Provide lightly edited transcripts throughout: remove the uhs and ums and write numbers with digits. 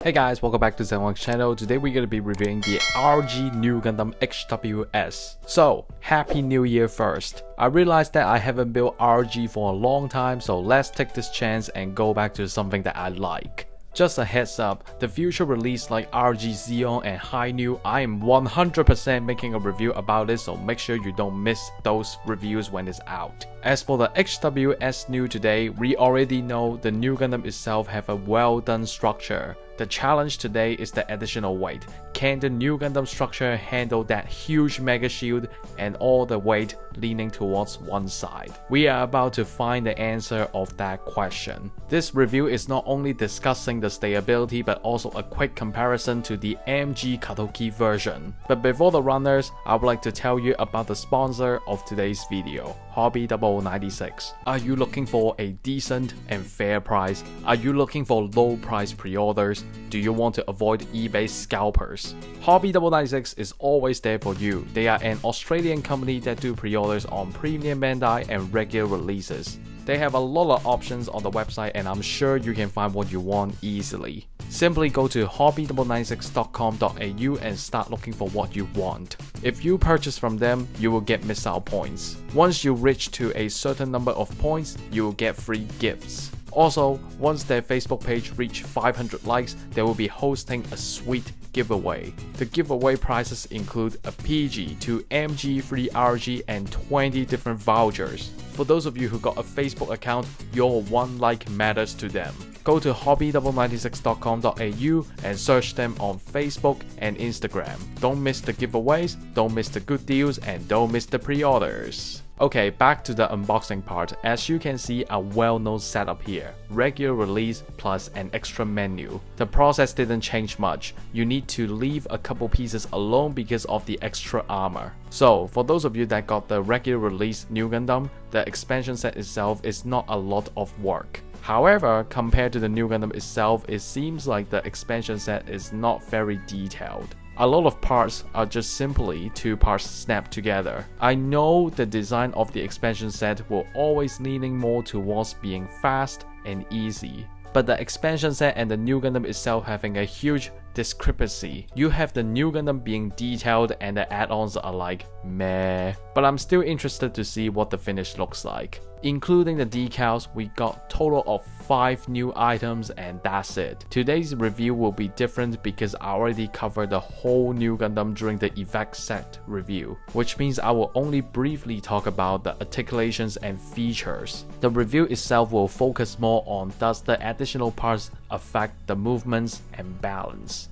Hey guys, welcome back to Zethythonix channel. Today we're gonna be reviewing the RG Nu Gundam HWS. So, Happy New Year first. I realized that I haven't built RG for a long time, so let's take this chance and go back to something that I like. Just a heads up, the future release like RG Zeon and High Nu, I am 100% making a review about it, so make sure you don't miss those reviews when it's out. As for the HWS Nu today, we already know the Nu Gundam itself have a well done structure. The challenge today is the additional weight. Can the Nu Gundam structure handle that huge mega shield and all the weight leaning towards one side? We are about to find the answer of that question. This review is not only discussing the stability but also a quick comparison to the MG Katoki version. But before the runners, I would like to tell you about the sponsor of today's video, Hobby96. Are you looking for a decent and fair price? Are you looking for low price pre-orders? Do you want to avoid eBay scalpers? Hobby96 is always there for you. They are an Australian company that do pre-orders on premium Bandai and regular releases. They have a lot of options on the website and I'm sure you can find what you want easily. Simply go to hobby96.com.au and start looking for what you want. If you purchase from them, you will get missile points. Once you reach to a certain number of points, you will get free gifts. Also, once their Facebook page reach 500 likes, they will be hosting a sweet giveaway. The giveaway prizes include a PG, 2 MG, 3 RG, and 20 different vouchers. For those of you who got a Facebook account, your one like matters to them. Go to hobby96.com.au and search them on Facebook and Instagram. Don't miss the giveaways, don't miss the good deals, and don't miss the pre-orders. Okay, back to the unboxing part. As you can see, a well-known setup here. Regular release plus an extra menu. The process didn't change much. You need to leave a couple pieces alone because of the extra armor. So, for those of you that got the regular release Nu Gundam, the expansion set itself is not a lot of work. However, compared to the Nu Gundam itself, it seems like the expansion set is not very detailed. A lot of parts are just simply two parts snapped together. I know the design of the expansion set will always leaning more towards being fast and easy. But the expansion set and the Nu Gundam itself having a huge discrepancy. You have the Nu Gundam being detailed and the add-ons are like meh. But I'm still interested to see what the finish looks like. Including the decals, we got total of 5 new items and that's it. Today's review will be different because I already covered the whole Nu Gundam during the effect set review, which means I will only briefly talk about the articulations and features. The review itself will focus more on does the additional parts affect the movements and balance.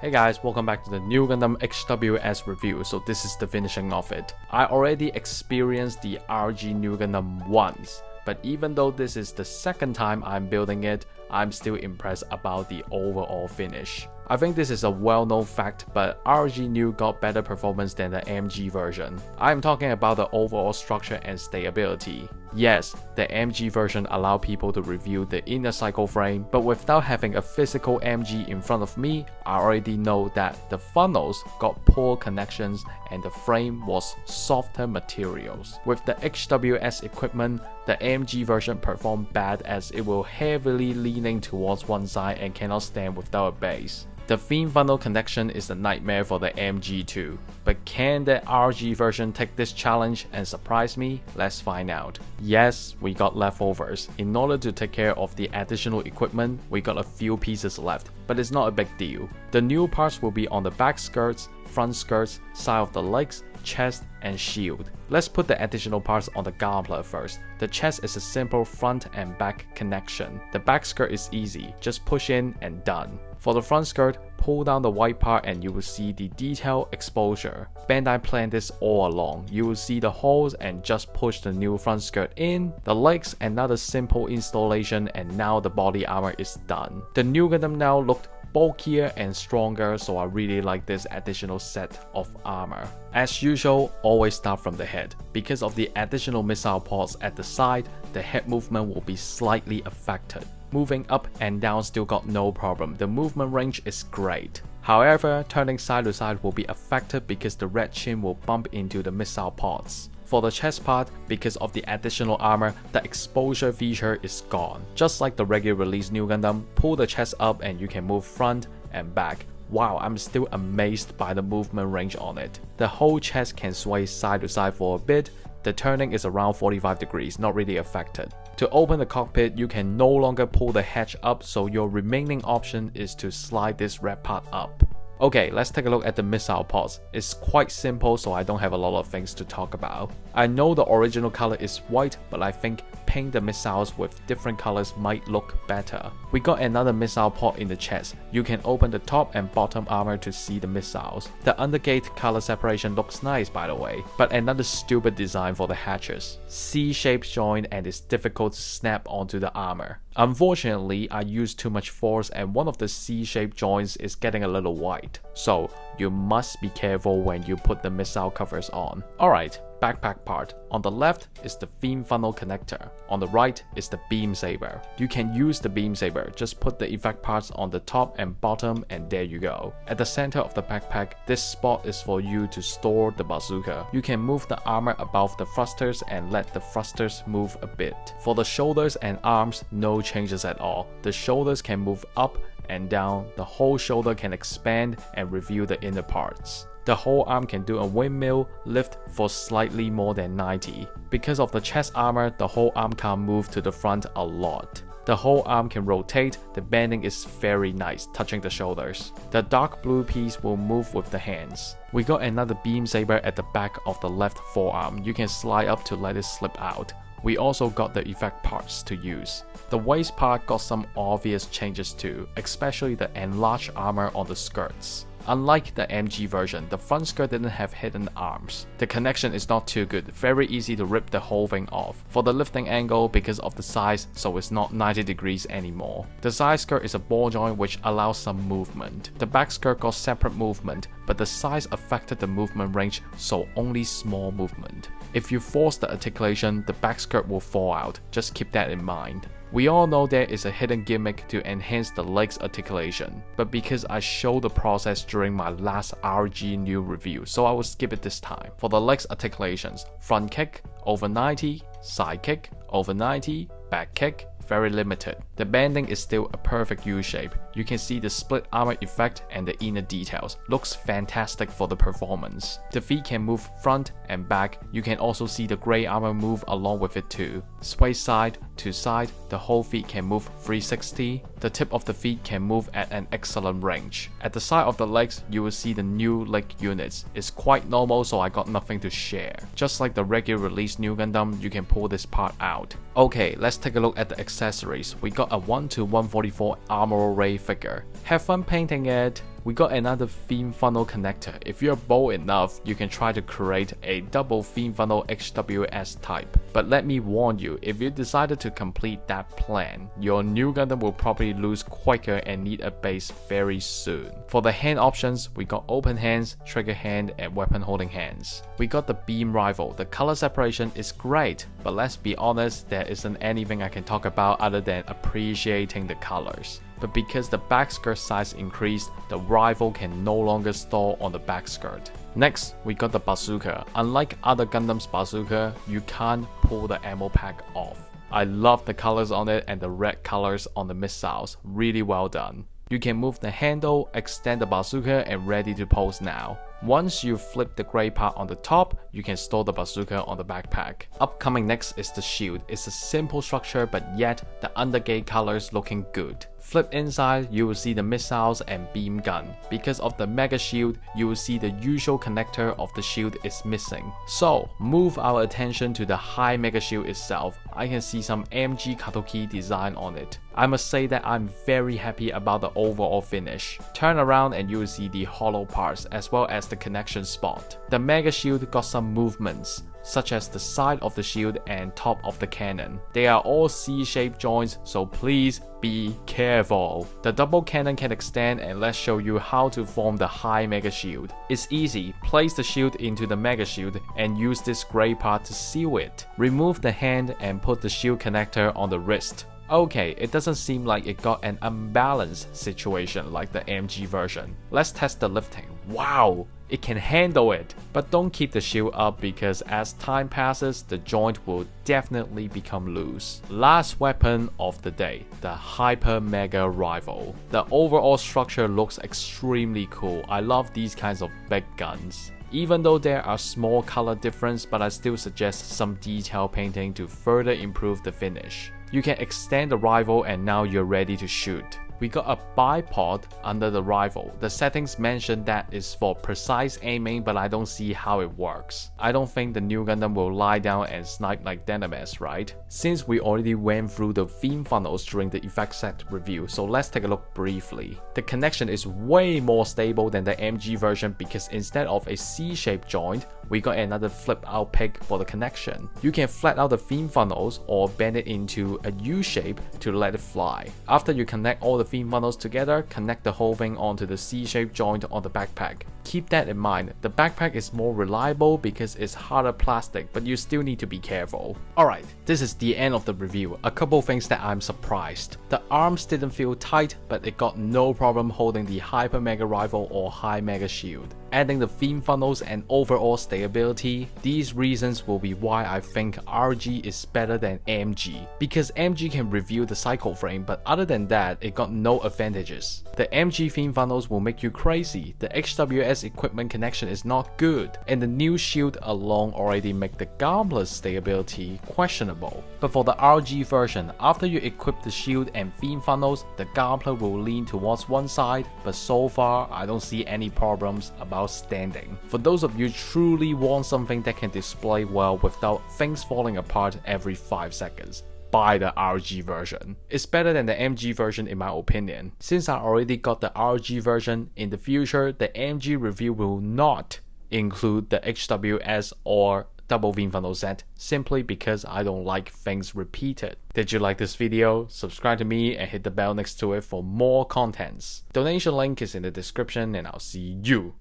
Hey guys, welcome back to the Nu Gundam HWS review. So this is the finishing of it. I already experienced the RG Nu Gundam once, but even though this is the second time I'm building it, I'm still impressed about the overall finish. I think this is a well-known fact, but ROG Nu got better performance than the MG version. I am talking about the overall structure and stability. Yes, the MG version allowed people to review the inner cycle frame, but without having a physical MG in front of me, I already know that the funnels got poor connections and the frame was softer materials. With the HWS equipment, the MG version performed bad as it will heavily leaning towards one side and cannot stand without a base. The fin funnel connection is a nightmare for the MG too, but can the ROG version take this challenge and surprise me? Let's find out. Yes, we got leftovers. In order to take care of the additional equipment, we got a few pieces left, but it's not a big deal. The new parts will be on the back skirts, front skirts, side of the legs, chest, and shield. Let's put the additional parts on the gauntlet first. The chest is a simple front and back connection. The back skirt is easy, just push in and done. For the front skirt, pull down the white part and you will see the detail exposure. Bandai planned this all along. You will see the holes and just push the new front skirt in. The legs, another simple installation, and now the body armor is done. The Nu Gundam now looked bulkier and stronger, so I really like this additional set of armor. As usual, always start from the head. Because of the additional missile ports at the side, the head movement will be slightly affected. Moving up and down still got no problem, the movement range is great. However, turning side to side will be affected because the red chin will bump into the missile ports. For the chest part, because of the additional armor, the exposure feature is gone. Just like the regular release Nu Gundam, pull the chest up and you can move front and back. Wow, I'm still amazed by the movement range on it. The whole chest can sway side to side for a bit. The turning is around 45 degrees, not really affected. To open the cockpit, you can no longer pull the hatch up, so your remaining option is to slide this red part up. Okay, let's take a look at the missile pods. It's quite simple, so I don't have a lot of things to talk about. I know the original color is white, but I think paint the missiles with different colors might look better. We got another missile pod in the chest. You can open the top and bottom armor to see the missiles. The undergate color separation looks nice, by the way, but another stupid design for the hatches. C-shaped joint and it's difficult to snap onto the armor. Unfortunately, I used too much force and one of the C-shaped joints is getting a little white. So you must be careful when you put the missile covers on. Alright, backpack part. On the left is the fin funnel connector. On the right is the beam saber. You can use the beam saber, just put the effect parts on the top and bottom and there you go. At the center of the backpack, this spot is for you to store the bazooka. You can move the armor above the thrusters and let the thrusters move a bit. For the shoulders and arms, no changes at all. The shoulders can move up and down, the whole shoulder can expand and reveal the inner parts. The whole arm can do a windmill lift for slightly more than 90. Because of the chest armor, the whole arm can move to the front a lot. The whole arm can rotate, the bending is very nice, touching the shoulders. The dark blue piece will move with the hands. We got another beam saber at the back of the left forearm. You can slide up to let it slip out. We also got the effect parts to use. The waist part got some obvious changes too, especially the enlarged armor on the skirts. Unlike the MG version, the front skirt didn't have hidden arms. The connection is not too good, very easy to rip the whole thing off. For the lifting angle, because of the size, so it's not 90 degrees anymore. The side skirt is a ball joint which allows some movement. The back skirt got separate movement, but the size affected the movement range, so only small movement. If you force the articulation, the back skirt will fall out, just keep that in mind. We all know there is a hidden gimmick to enhance the legs articulation, but because I showed the process during my last ROG Nu review, so I will skip it this time. For the legs articulations, front kick, over 90, side kick, over 90, back kick, very limited. The bending is still a perfect U-shape. You can see the split armor effect and the inner details. Looks fantastic for the performance. The feet can move front and back. You can also see the grey armor move along with it too. Sway side to side, the whole feet can move 360. The tip of the feet can move at an excellent range. At the side of the legs, you will see the new leg units. It's quite normal, so I got nothing to share. Just like the regular release Nu Gundam, you can pull this part out. Okay, let's take a look at the accessories. We got a 1:144 Amuro Ray figure. Have fun painting it. We got another fin funnel connector. If you're bold enough, you can try to create a double fin funnel HWS type. But let me warn you, if you decided to complete that plan, your Nu Gundam will probably lose quicker and need a base very soon. For the hand options, we got open hands, trigger hand, and weapon holding hands. We got the beam rifle. The color separation is great, but let's be honest, there isn't anything I can talk about other than appreciating the colors. But because the back skirt size increased, the rifle can no longer store on the back skirt. Next, we got the bazooka. Unlike other Gundam's bazooka, you can't pull the ammo pack off. I love the colors on it and the red colors on the missiles, really well done. You can move the handle, extend the bazooka, and ready to pose now. Once you flip the gray part on the top, you can store the bazooka on the backpack. Upcoming next is the shield. It's a simple structure, but yet the undergate colors looking good. Flip inside, you will see the missiles and beam gun. Because of the mega shield, you will see the usual connector of the shield is missing. So, move our attention to the high mega shield itself. I can see some MG Katoki design on it. I must say that I'm very happy about the overall finish. Turn around and you will see the hollow parts as well as the connection spot. The mega shield got some movements, such as the side of the shield and top of the cannon. They are all C-shaped joints, so please be careful. The double cannon can extend, and let's show you how to form the high mega shield. It's easy. Place the shield into the mega shield and use this gray part to seal it. Remove the hand and put the shield connector on the wrist. Okay, it doesn't seem like it got an unbalanced situation like the MG version. Let's test the lifting. Wow! It can handle it, but don't keep the shield up because as time passes, the joint will definitely become loose. Last weapon of the day, the Hyper Mega Rifle. The overall structure looks extremely cool. I love these kinds of big guns. Even though there are small color difference, but I still suggest some detail painting to further improve the finish. You can extend the rifle and now you're ready to shoot. We got a bipod under the rifle. The settings mention that is for precise aiming, but I don't see how it works. I don't think the Nu Gundam will lie down and snipe like Dynamis, right? Since we already went through the theme funnels during the effect set review, so let's take a look briefly. The connection is way more stable than the MG version because instead of a C-shaped joint, we got another flip out pick for the connection. You can flat out the theme funnels or bend it into a U shape to let it fly. After you connect all the theme funnels together, connect the whole thing onto the C-shaped joint on the backpack. Keep that in mind. The backpack is more reliable because it's harder plastic, but you still need to be careful. Alright, this is the end of the review. A couple things that I'm surprised. The arms didn't feel tight, but it got no problem holding the Hyper Mega Rifle or High Mega Shield. Adding the theme funnels and overall stability, these reasons will be why I think RG is better than MG. Because MG can reveal the cycle frame, but other than that, it got no advantages. The MG theme funnels will make you crazy, the HWS equipment connection is not good, and the new shield alone already make the gauntlet stability questionable. But for the RG version, after you equip the shield and theme funnels, the gauntlet will lean towards one side, but so far I don't see any problems about standing. For those of you truly want something that can display well without things falling apart every 5 seconds, buy the RG version. It's better than the MG version in my opinion. Since I already got the RG version, in the future the MG review will not include the HWS or double theme funnel set simply because I don't like things repeated. Did you like this video? Subscribe to me and hit the bell next to it for more contents. Donation link is in the description and I'll see you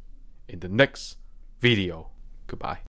in the next video. Goodbye.